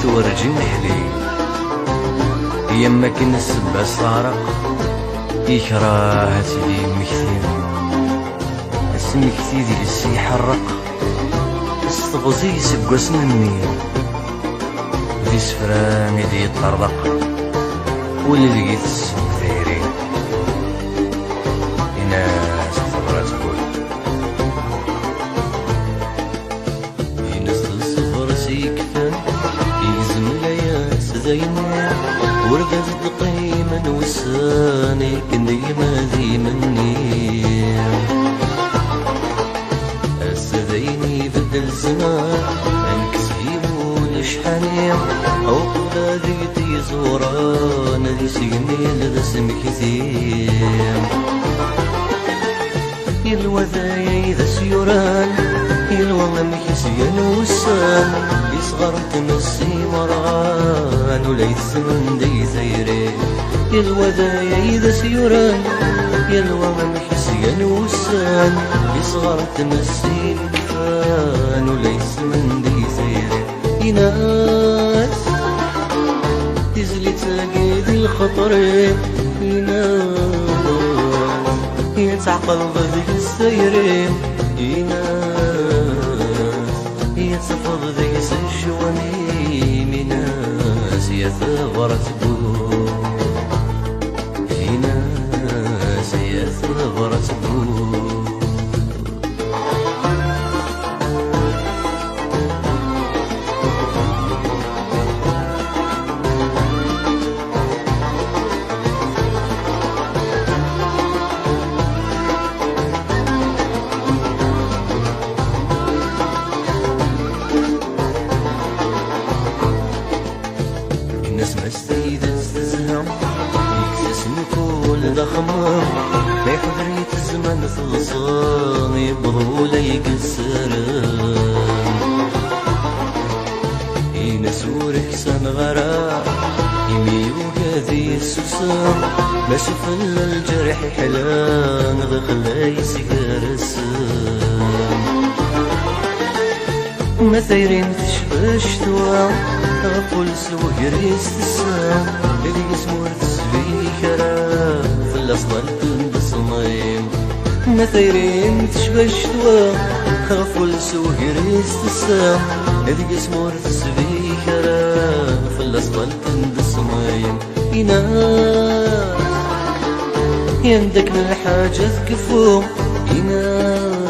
ورجي نحلي يما كنسب الصارق يكره سيدي مكثير اسمكثي دي لسي حرق استغزي سقوس مني ذي سفراني دي يطرق واللي لقيت السوق ثيري ناس صبرا تقول ينس الصفر سيكفن يزم لياس زيني ورقز القيمة وساني كني ما ذي مني السذيني بدل زمان انكسيبو لشحاني او قلادي تيزوران ذي سيني لذسم كثير يلوذايا إذا سيوران يلوى مكسيان وسان يصغر تمسي مرغان وليس من دي زيري يلوذايا إذا سيوران يلوى مكسيان وسان يصغر تمسي مرغان وليس من دي زيري يناس تزلي تلاقي ذي الخطر يناس يتعقل ذيك السيرين يناس يتفض ذيك الشواني مناس يثغر تبو يناس يثغر تبو ضخمة ما يقدر يتزمن صلصان يبضو لي قسران ينسورك سن غرا يميو قاذي السوسان ما شوف الا الجرح حلان غخلا يسقر السان ما ثيرين تشفى الشتوى غفول سوق ريس السان اللي اسمه تسفي كرام الأصل بصميم ما ثيرين تشبه الشتوى خافوا لسوق ريس السام هذيك اسمه تسبي كرام في الأصل بصميم ينام يندك من الحاجة تكفو ينام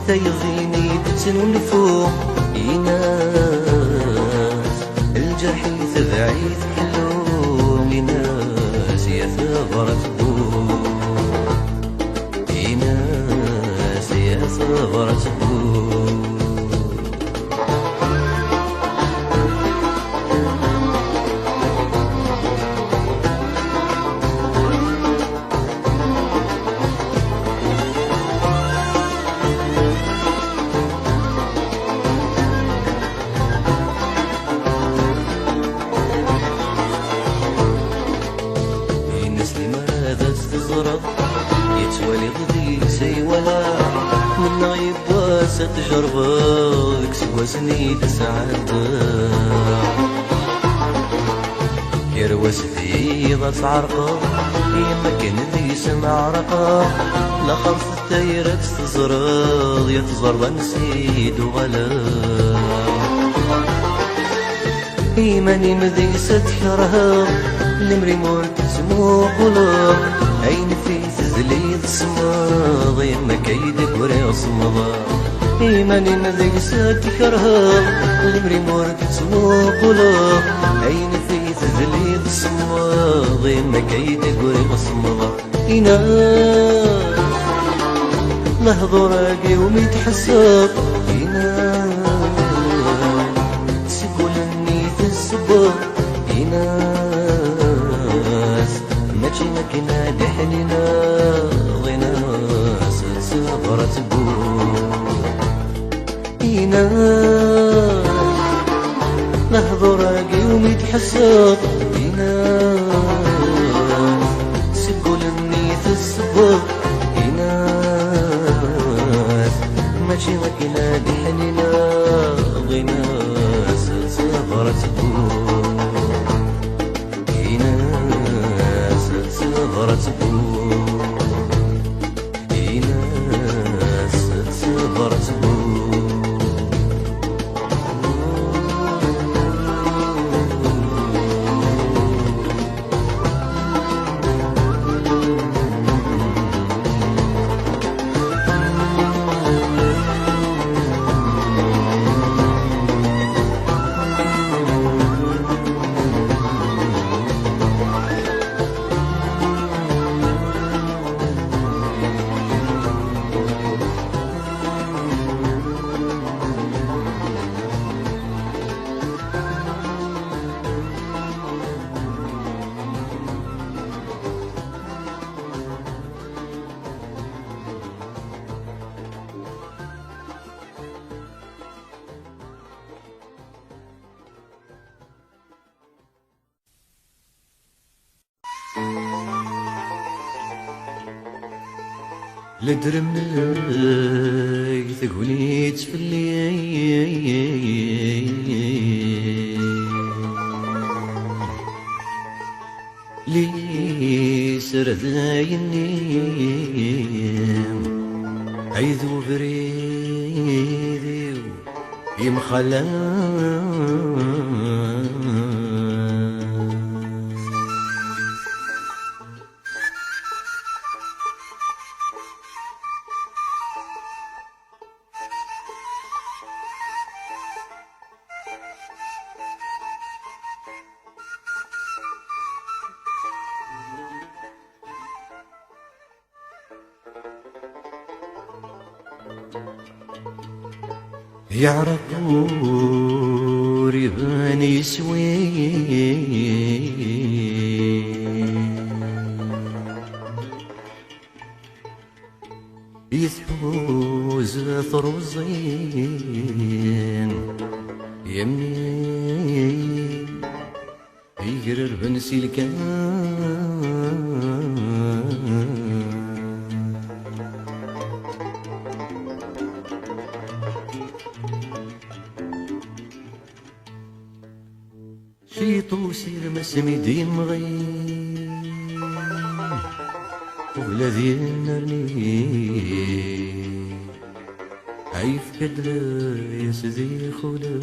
تيضيني بتنولفو ينام الجرح يتبعي تحلو ينام يثغر تبو يناس يثغر تبو يتولي غدي سي ولا من غيب واسة تجربة ذيك سواسني تسعد يروس ذي ضغط عرقة يما كان ذي سمع رقة لا خلص التايرات تزرض يتزرب نسيد وغلا إيماني مذي ستكرها المري مورد سمو قلوب عين في تزليد صماض يما كيدك وري صمضا إيماني مذي ستكرها المري مورد سمو قلوب عين في تزليد صماض يما كيدك وري صمضا ينام لحظة راقي وميتحسب ينام تقول اني تسبب يناس ماشي مكنا دحلنا غناس صبرت بو يناس لحظة راقي وميتحسب يناس تقول اني تسبب يناس ماشي مكنا دحلنا غناس لدرم ثقونيت في الليل لي سردايني عيذو بريدي يمخلا يعرفوا ريبان يسوي يثوز ثروزين يمني يقرر بنسي الكان في طوسي المسمي ديم غي والذي نرني عيف كدر يسدي خلا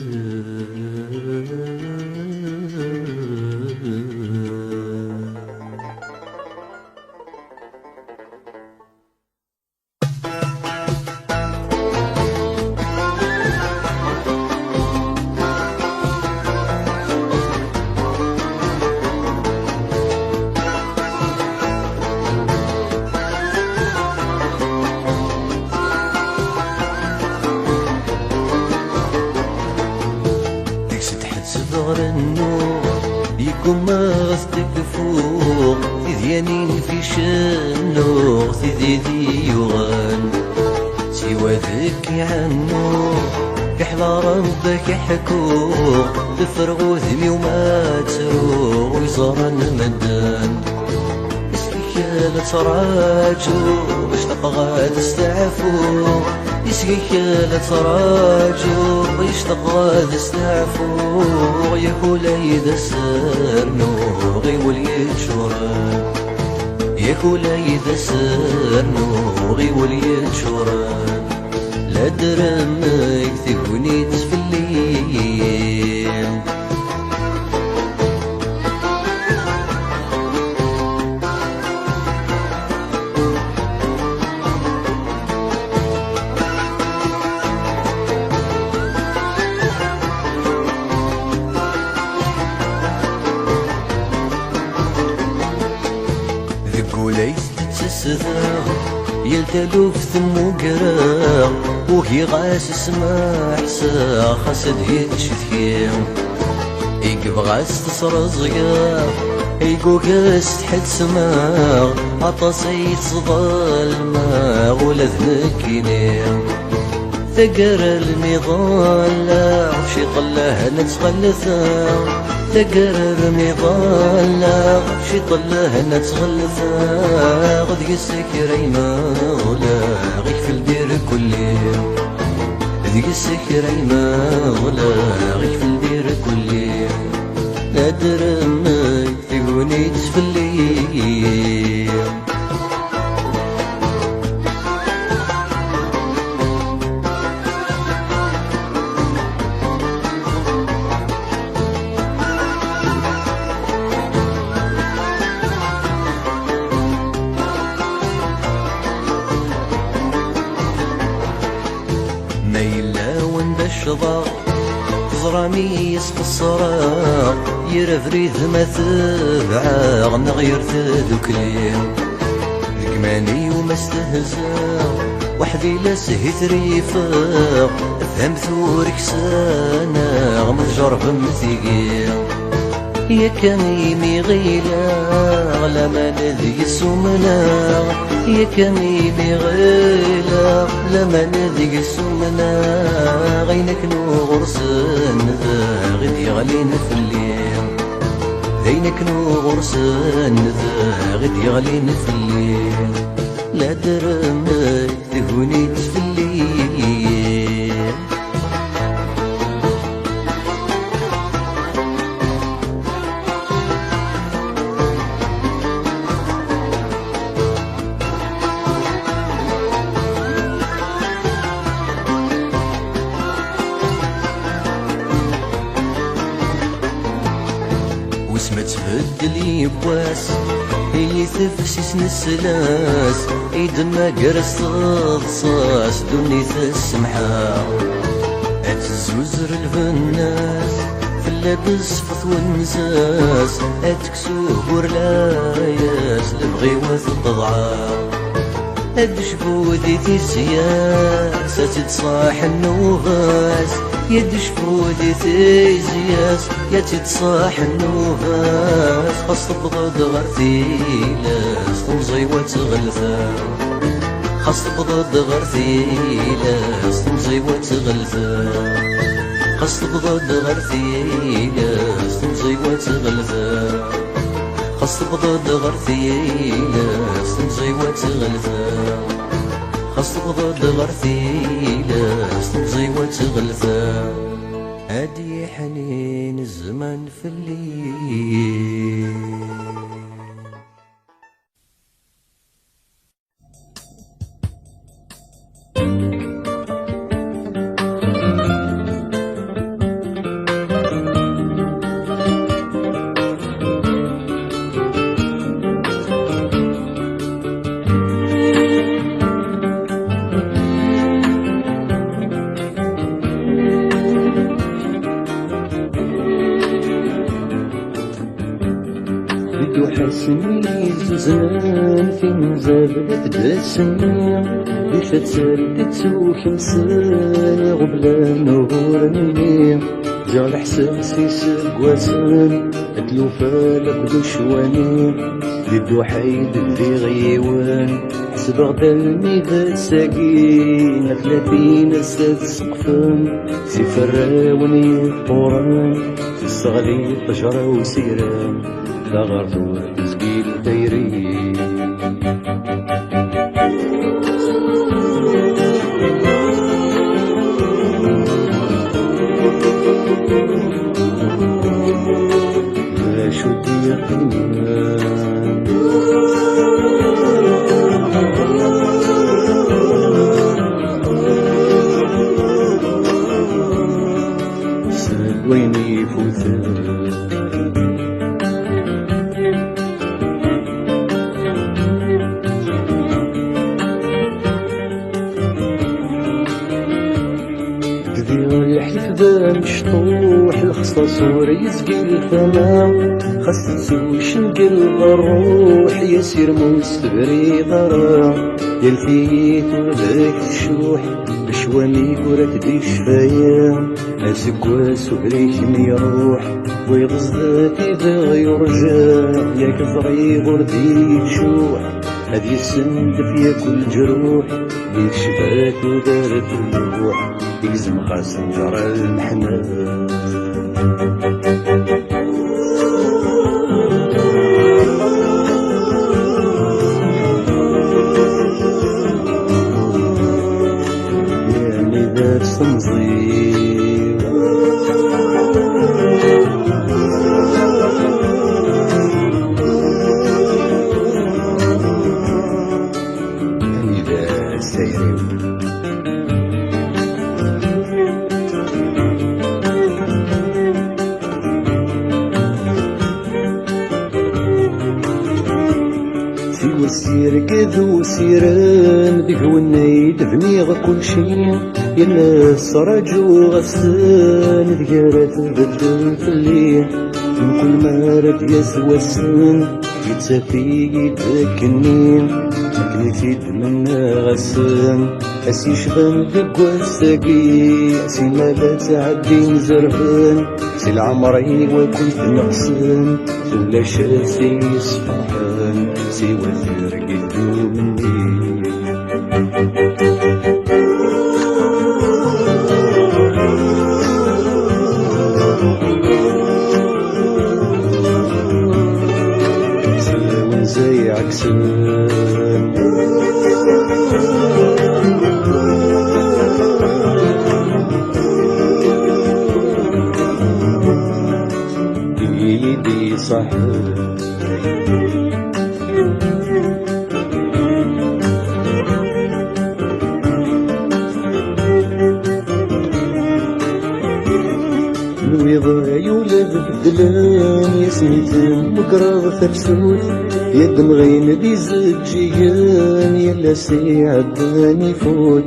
صغر النور يكون ما غصتك فوق تذيانين في شنو تذيذي يغان سوى ذك عنو كحلا ربك يحكوق تفرغو ذمي وما تروق ويزارن مدان اسكيك لا تراجو باش تبغى تستعفو يسقيك لا تراجو باش تبغى تستعفو يا كولايد سرنو غي وليد شوران يا كولايد سرنو غي وليد شوران لا درمك تكوني في الليل وليس تتسذا يلتلو في ثمو قراغ وهي غاس اسمع حسا خاسد هيتش ثيام يقب غاس تصر زقاغ يقو غاس تحد سماغ عطاسي تصدى الماغ ولا ذنك ينام ثقر الميضان لا وشي طلاه نتغلثا تقرر ميضان لا شي طلاه نتغلثا غد يسك ريما ولا غيك في الدير كل يوم غد يسك ريما ولا غيك في الدير كل يوم نادر مك تقونيت في الليل ميلا وند الشضاق تزرامي يسق الصراق يرفري ذما تبعاغ نغير تذكلين ذكماني وما استهزا وحدي لا سهي ثريفاق فهم ثورك سانا مجرب مثيقين يا كميمي غيلا لما نذي السمنا يا كميمي غيلا لما نذي السمنا غينك نغرسن ذا غدي غلين في الليل غينك نغرسن ذا غدي غلين في الليل لا درمي تهوني تفلي وسما تبدل يبواس هي تفسيس نسلاس ايدنا قرص الصاص دوني السمحة اتزوزر الفناس في اللبس فث والنساس اتكسوه ورلاياس البغيوة الضضعاف ادشفودي تيسياس تتصاح النوغاس يدشفودي تيسياس يتصاح النوغاس خاص تبغض غرثيلاس تمزي وتغلثا خاص تبغض غرثيلاس تمزي وتغلثا خاص تبغض غرثيلاس تمزي وتغلثا خاص تبغض غرثيلاس تمزي وتغلثا خاص تبغض غرثيلاس تمزي وتغلثا هادي حنين الزمان في الليل حسني زمان في مزابلة دسني بيشت سردت وخمسان غبلا نورني جعل حساسي سقواسان ادلو فالك دوشواني ديدو حيد في غيوان حسب غدا الميدان ساقين 30 ساد سقفان سيفراوني الطوران الصغلي طجرة وسيران لا غرفو تسقيل دايري لا شد يقينان سال وين يفوتان يحلف ذا مشطوح الخصاص وريزقي الفما خاص تسوش نقلب الروح يسير مستبري ضرا يلفيت وذاك الشوح بشواني كورة دي شفايا اسكواس وبريك ميروح ويغز ذاتي ذا يرجع يا كفري غردي تشوح هذي السندف يا كل جروح ديك شباك ودارت الروح يلزم خاص نجرى المحنان يعني ذات تنظيم يعني ذات سيري سير كذو سيران ذيك ونيد بنيغ كل شي يا ناس رجو غسان ذكرت بدل في الليل من كل ما رد يسوى السن يتسافي يتكنين لكن يفيد منا غسان اسي شبان دقوا الساقي اسي ما لا تعدي مزرفان سي العمري وكنت نقصان ولا شاسي صفحان سي وثير قدو مني سلاون زي عكسان بدلان يسميتن مقرض ثبسوت يد مغين دي زجيان يلا سيعدان يفوت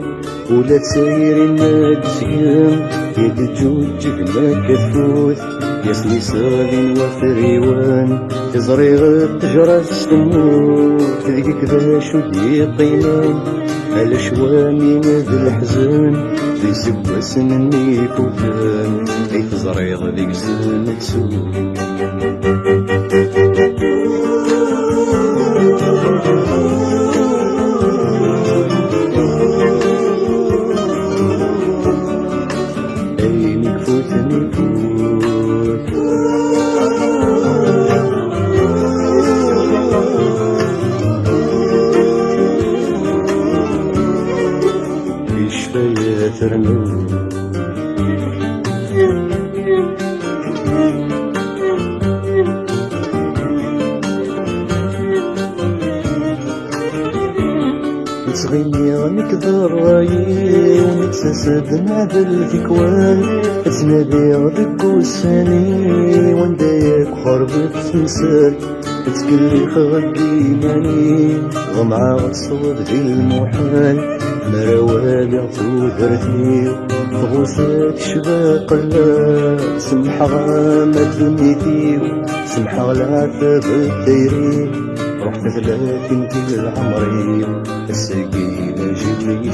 ولا تساير الناجيان يد الجوج جبنا كتفوت يسمي سالين وفريوان تزري غير تجرى تموت ذيك ذا شو دي قيمان على شوامي ماذا الحزن في سبا سنني فوتان اي تزريض ذيك زين تسوق تغني ونكذر رايي ونتساسد مع بالذكوان تنادي غدك وساني وندايك خربت تمثال تكلي خغدي ماني غمعة غتصوت في المحال مراوالي عطودرتي غوثات شباق لا سمح غامة دنيتي سمح غلعة بالديري رحت 30 في العمري السقيلة جبري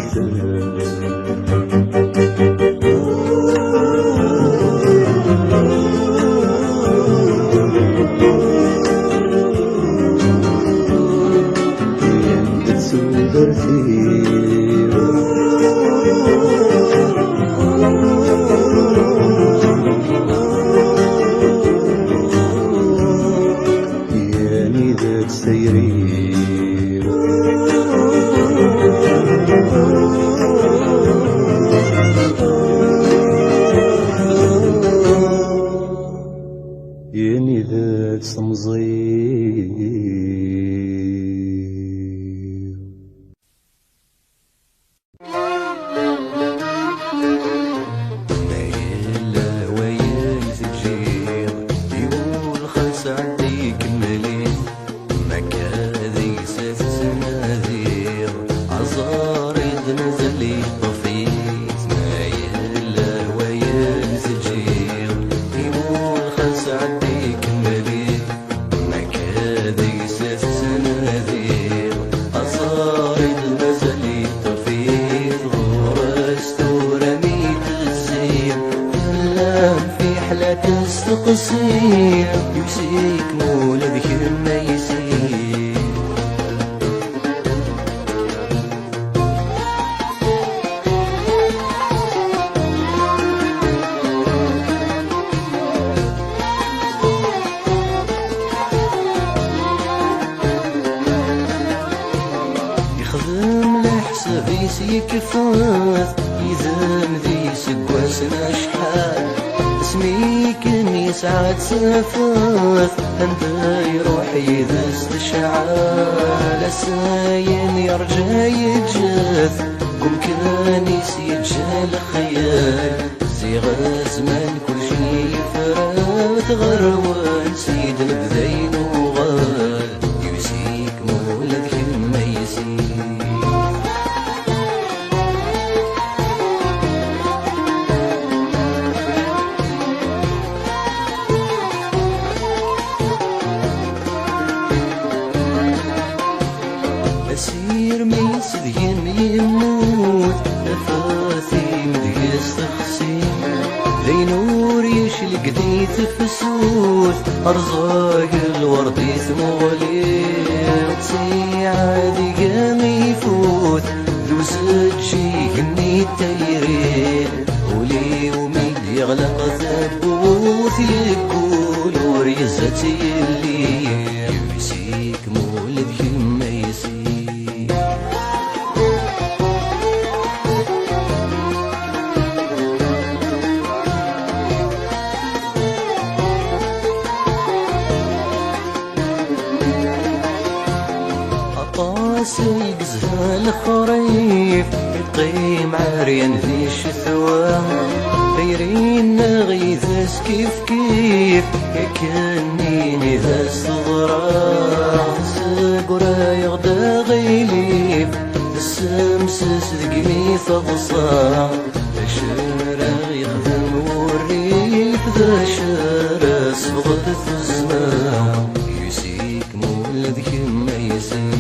يعني ذات سمزير تستقصي يمسيك مولا ذكر ما يسير يخدم لحساب يسيكفاث يذم ذي سقواسنا شحال اسميك يسعد سفاث انت يروح يذس تشعال الساين يرجع يجاث قم كان يسيجال خيال زيغ زمان كل شي فرات غروان سيد البذين وغال يوسيك مولد كما يسير أسير ميس ذين يموت نفاثي مديس تخسين ذي نور يشلق دي تفسوث أرزاق الورد يثمغلي سيعادي قام يفوت ذو سجي هني تيرين ولي ومين يغلق ثبوث يقول وريزتي اللي يمسيك مولد كما يسير عطاسي قزها الخريف يقيم عريان ذي الشثوى دايرين غيثاس كيف كيف كاني نذاس صغرا سقرا يغدا غيليف السمسس ذقمي فضصا شارع يخدم والريف ذا شارع صغد في الزمان يسيك مولد كما يسيك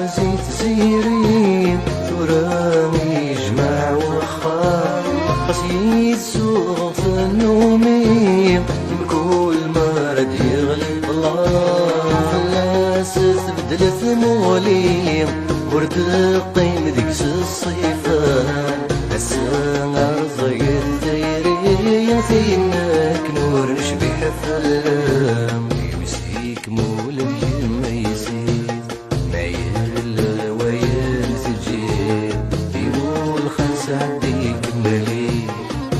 وزيت زيرين ثراني جمع وخار قصيد سوق في النومين بكل مرد يغلب الله فلاس تبدلت مولين ورد قيم ديكس الصيفان السنة رضيت دايرين فينك نور نشبح فلام يمسيك مولد يما يسير عنديك ملي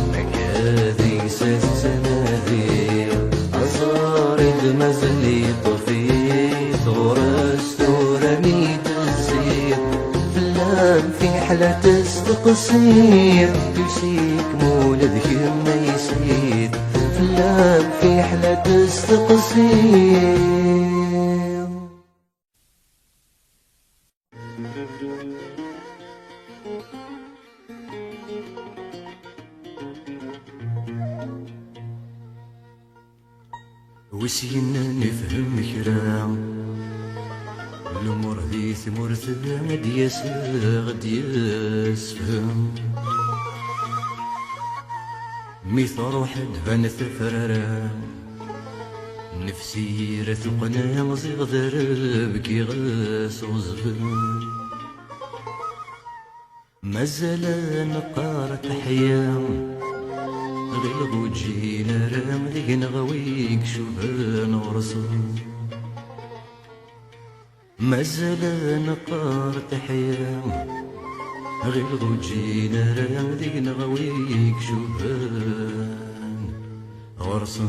مكاذي سنادي أزارد مزلي طفيت غرست ورمي تزيد فلان في حالة تستقصير يسيك مولدك ما يسيد فلان في حالة تستقصير وسينا نفهم كرا الأمور ذي ثمور غد غد يسفهم ميث روح دفن ثفرارا نفسي رثقنا مزيغ ذرب كي غاس وزفن مازال نقار تحيام غير وجينا رام ذيك نغويك شوفان ورسول مازال نقار تحيام غير وجينا رام ذيك نغويك شوفان ورسول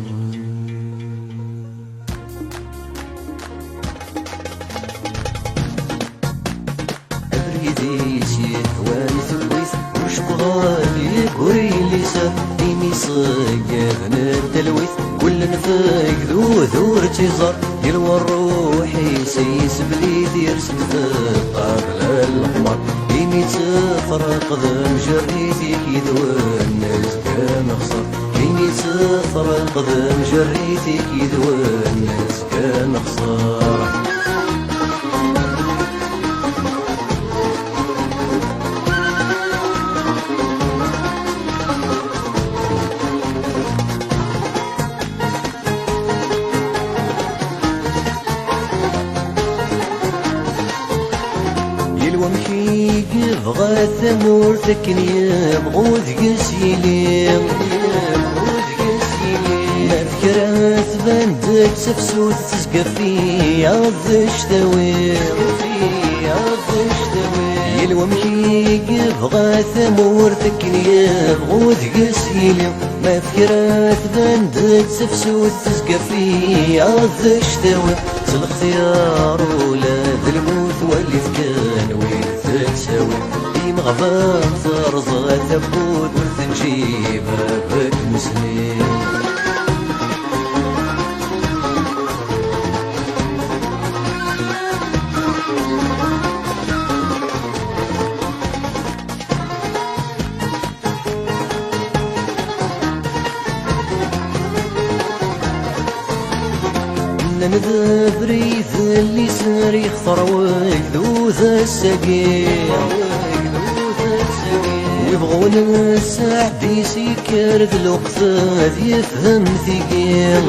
أبريدي سيحواني ثلويث وش بغالي كوري لسان صيقنا التلويث كل نفاق ذو ذور تيزار يلوى الروح يسيس بليد يرسم قبل الحمار يمي تفرق ذا مجريتك يدوى الناس كان خسر يمي تفرق ذا مجريتك يدوى الناس كان خسر بغا ثمور ثكن يبغو ذقس يليم ما فكرة تبان سفسوت تسقفي عضش تويم يلوى مكيق بغا ثمور ثكن يبغو ذقس يليم ما فكرة تبان سفسوت تسقفي عضش تويم سالاختيار ولا ذا الموت واللي فكان وين تساوي مغفان ترزغ ثبوت وتنجيب بك مسلم نذا بريث اللي سار يخطر ويكذو ذا السقيم ويبغون السعد يسكر ذا الوقفات يفهم ثقيل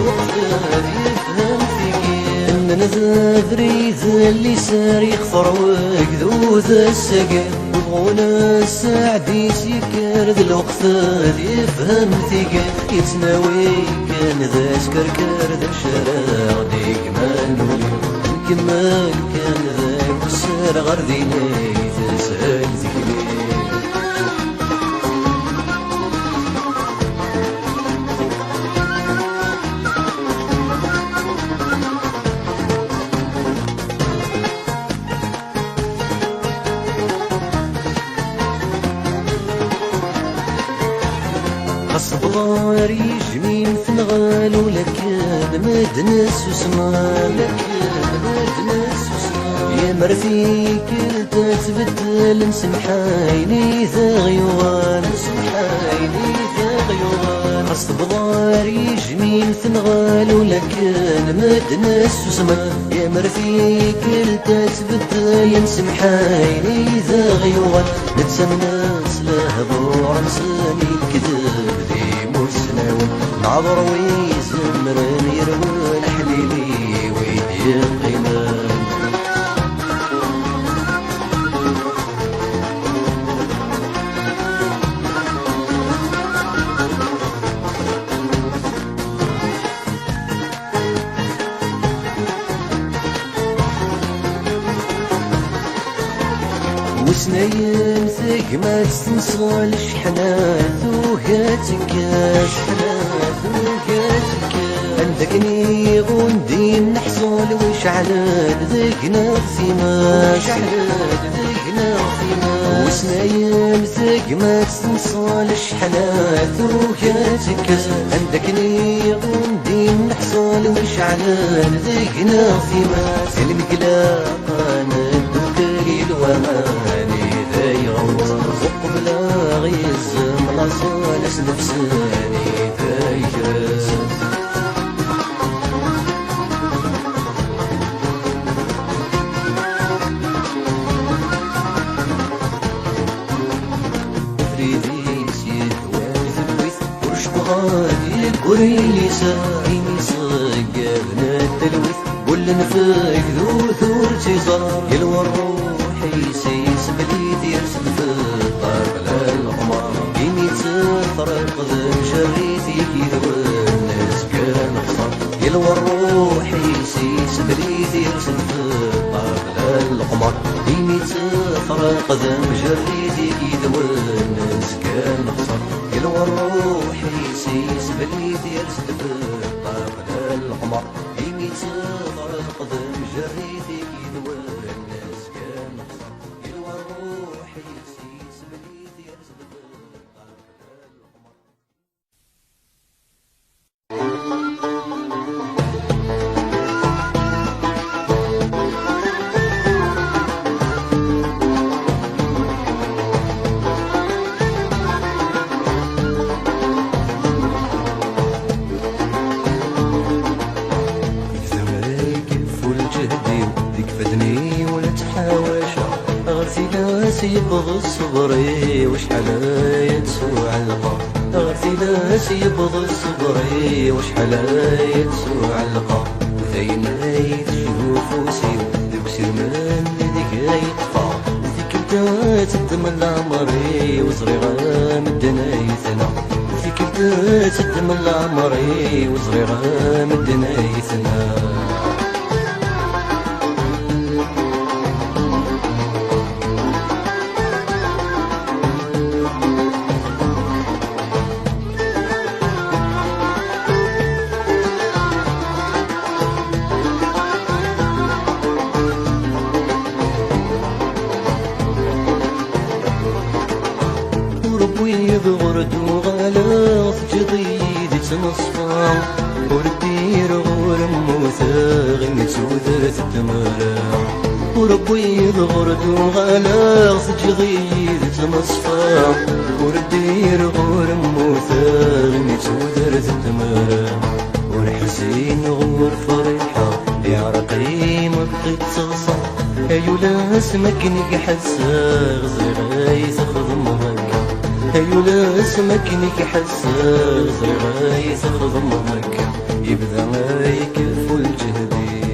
نذا بريث اللي سار يخطر ويكذو ذا السقيم ويبغون السعد يسكر ذا الوقفات يفهم ثقيل يتناوي كان ذا سكركر ذا الشارع ديك مالولي كمال كان ذاك السر غرديني تسأل ذكري الصبغار يجمي مثل غالو لكن مدنس وسمان يا مرفيك تتبدل مسمحايني ذا غيوان الصبغار يجمي مثل غالو لكن مدنس وسمان يا مرفيك تتبدل مسمحايني ذا غيوان نتسمى ناس لهبو عرساني كذب ذي مسناون نعبر ويزمرن يروان حليلي ويدي القيمان وسنايم ثقمات تنصال شحنات وهاتك عندك نيغ وندين نحصل وشعلان ذقنا ثمات وسنايم ثقمات تنصال شحنات وهاتك عندك نيغ وندين نحصل وشعلان ذقنا ثمات المقلاقان الدكري الوهاني ذا يغوص قبل غيز ملاصالس نفساني ذا يجرس فريدي سيد وزبويث ورشبغاني قريلي سايني صقرنا التلويث قول نفاك ذو ثور تيزار يلوى الروح يسيس بليد يرسل في الطرق للقمر يمي تطرق ذا شريت يكيذو الناس كان خسر يلوى الروح يسيس بليد يرسل في الطرق للقمر يمي تطرق ذا شريت يكيذو الناس كان خسر يلوى الروح يسيس بليد يرسل في الطرق للقمر يمي تطرق ذا شريت يكيذو الناس كان خسر يلوى الروح يسيس بليد يرسل في الطرق للقمر يبغى الصبري وشحال يتسوى علقة غرتي ناس يبغى الصبري وشحال يتسوى علقة وثين يتشوف وسيو ذوك سرمان ذيك يطفى ذيك بدا تدمن العمري وصغيرة مدنا يثنى ذيك بدا تدمن العمري وصغيرة مدنا يثنى يضغرد وغلاص جديد تنصفى وردير غور موثاغ متودرت الدمرة وربي يضغرد وغلاص جديد تنصفى وردير غور موثاغ متودرت الدمرة والحسين غور فرحة يا رقيم بقيت تصصى أيولا اسمك نقحسا غزيغاي تخدم ضكا أيولا اسمك نقحسا غزيغاي تخدم ضكا يبدا ما يكف الجهدي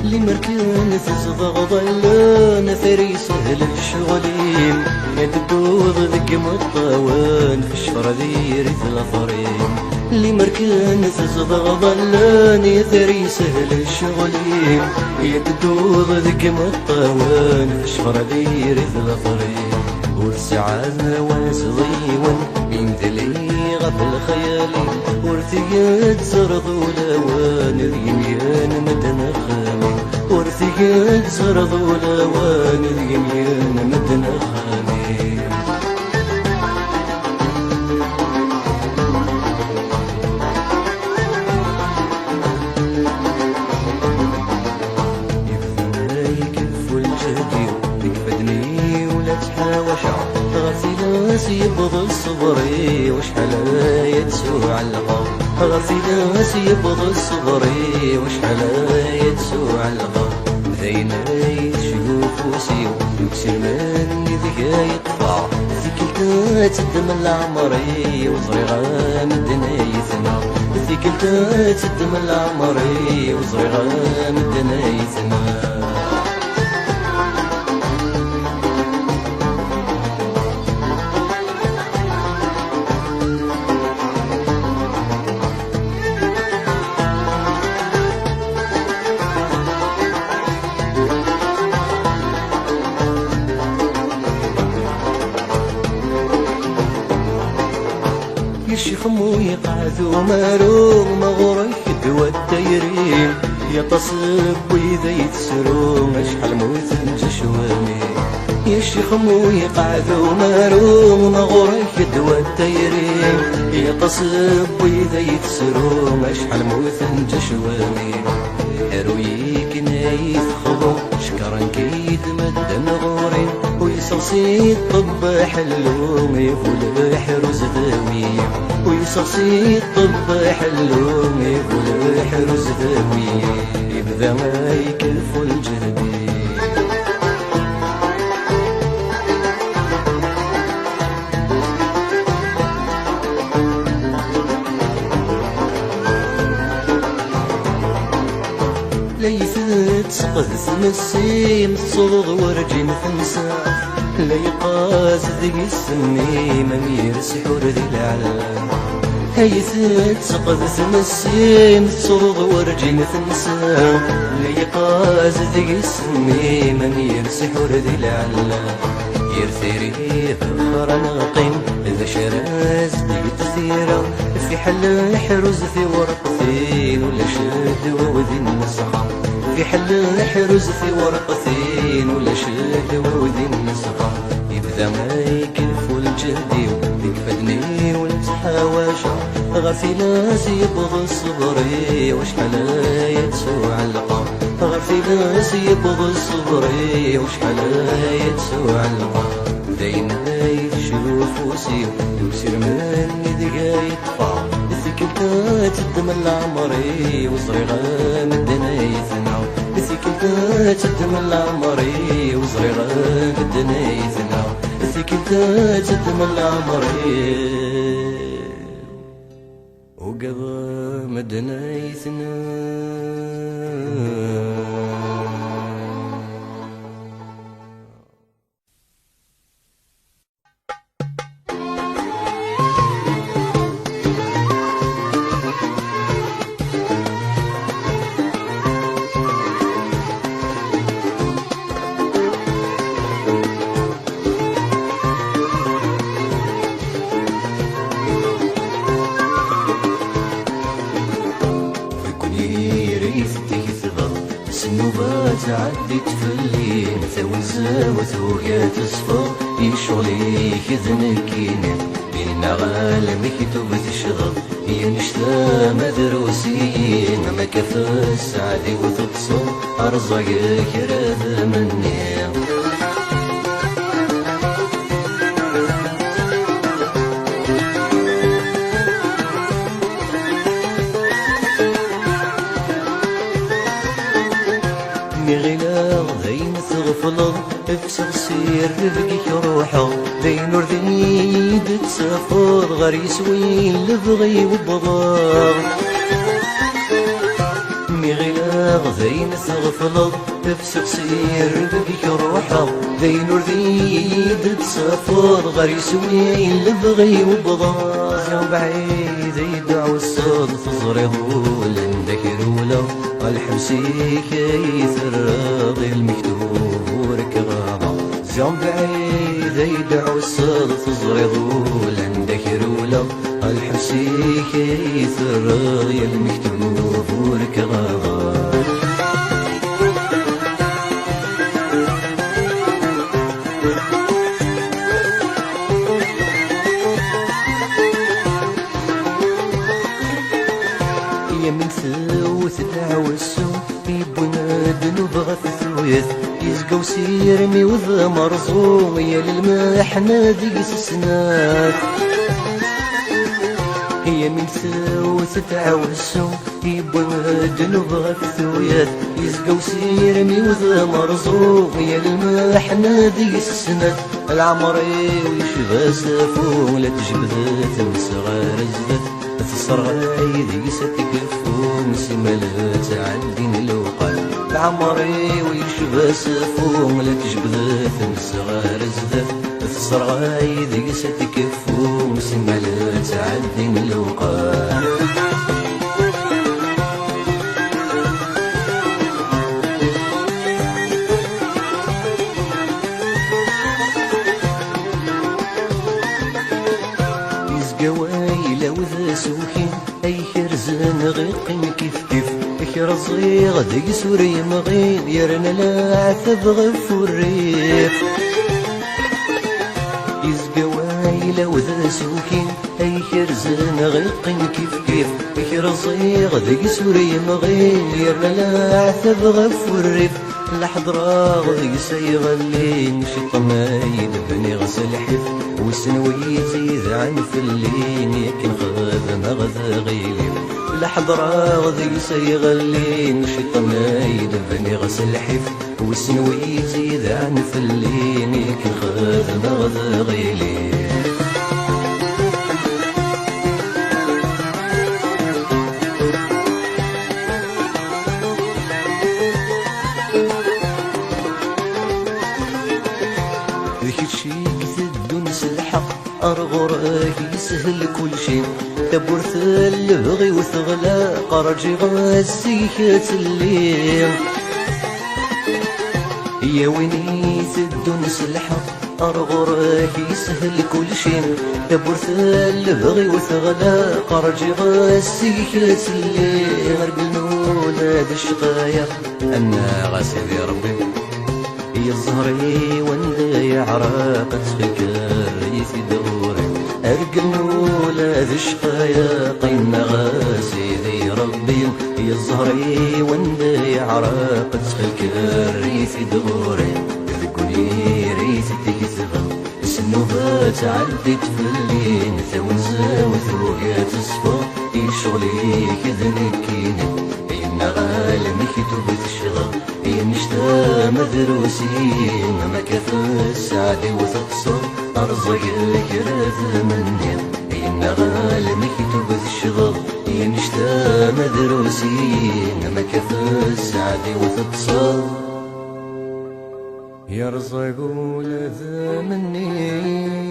لمركان تزغغ ظلان ثري سهل الشغلين يدبوض ذك مطوان في الشفر ذي رث الأفرين لمركان تزغغ ظلان ثري سهل الشغلين يدبوض ذك مطوان في الشفر ذي رث الأفرين ورسعنا واسضيون يمدلي غف الخيالي ورثيت زرض ولوان اليميان مدن خامي ورثيت زرض ولوان اليميان مدن خامي غسيل يبض الصبري وشحال يتسوع الغار غسيل يبض الصبري وشحال يتسوع الغار ذينا يشوف وسيو يكسر مني ذكا يطفى ذيكلتا تدم العمري وصريغا مدنا يثنى ذيكلتا تدم العمري وصريغا مدنا يثنى يشخمو يقعدو مارو مغرك دوا الدايرين يتصب وإذا يتسرو شحال موت نجشوامي يشخمو يقعدو مارو مغرك دوا الدايرين يتصب وإذا يتسرو شحال موت نجشوامي أرويك نايث خضو شكرا كيد مدن غوري ويصصي الطب حلو يفول حروز ذوي ويصصي الطب حلو يفول حروز ذوي يبدا ما يكلف الجهدي ليثت سقذ مسيم تصوض ورجين ثمسا لا يقاس ذي السني ممير سحور ذي العلام هيثت سقذ مسيم تصوض ورجين ثمسا لا يقاس ذي السني ممير سحور ذي العلام يرثيري فخر ناقم إذا شراز بيتثيرا في حل حرز في ورقتين ولا شد وذي النسخة في حل حرز في ورقتين ولا شد وذي النسخة يبدا ما يكلف الجهدي ويكفدني ونتحاواشا غفلاس يبغى الصبري وشحال يتسوع القمر غفلاس يبغى الصبري وشحال يتسوع القمر دايما يشوف وسير يسير مني ذكا يطفى ذكلتا تدم العمري وصريغا مدنا يثنى ذكلتا تدم العمري وصريغا مدنا يثنى ذكلتا تدم العمري وقضى مدنا يثنى النوبات عدت في الليل ثوزة وثوقات تصفر يشغلي كذنكين بين عالم كتب تشغل ينشتا مدروسين ما كفى السعدي وتتصل أرزقك راذ مني غلاغ ذين تغفلض افسر سير رفقك روحه ذين ورذيد تسافر غير يسوي لبغي وبضاغ غلاغ ذين تغفلض افسر سير رفقك روحه ذين ورذيد تسافر غير يسوي لبغي وبضاغ يا بعيد يدعو الصوت تزريه لندك روله الحبسي كيثر راضي المكتوب وركغاضة زعم بعيد يدعو الصد تزريضول عندك رولا الحسيك يثرى المكتوب ورك غابا يا من ثوث العوسو يبونا دنوب غثوث يزقو سيرمي وذا مرزوم يا للمحنة ديس السنات يا من ثوث تعوسو يبونا دنوب غثوث يزقو سيرمي وذا مرزوم يا للمحنة ديس السنات العمري ويشبه سافو لا تجبدت صغار الزفت تصرغي ذي ستكفون سمالة تعدين الوقال العمري ويشبه سفون لا تجبدت صغار الزفت تصرغي ذي ستكفون سمالة تعدين الوقال قوايل وذا سوكين اي كرزان غيقين كيف كيف كرزي غدي سوري مغين يرنا لا عثب غفو الريف قوايل وذا سوكين اي كرزان غيقين كيف كيف كرزي غدي سوري مغين يرنا لا عثب غفو الريف الحضرة غدي سيغلين شي طمايل بني غسل حف وسنويتي ذا عن فلين يكن غاذا ما غذا غيلي الحضرة غدي سيغلين شي طمايل بني غسل حف وسنويتي ذا عن فلين يكن غاذا ما غذا غيلي أرغرك يسهل كل شي تبورث البغي وثغلا قرجي غزيك الليل يا ويني تدنس الحق أرغرك يسهل كل شي تبورث البغي وثغلا قرجي غزيك الليل غرقلون هذا الشقايا أنا غاسي ربي يا الزهري وندى عراق تفكر يدوري أرقل ولا ذي شقايا قيمة غاسي ذي ربي يا الزهري وندى عراق تفكر يدوري ذكوني ريت تكتغل السنوبات عدت في الليل ثوزا وثويا تصفى يشغلي كذنكيني غالم يكتب الشغل ينشتا مدروسين ما كثر السعد وتقصر أرزق الكراث مني إن غالم يكتب الشغل ينشتا مدروسين ما كثر السعد وتقصر يرزق لذا مني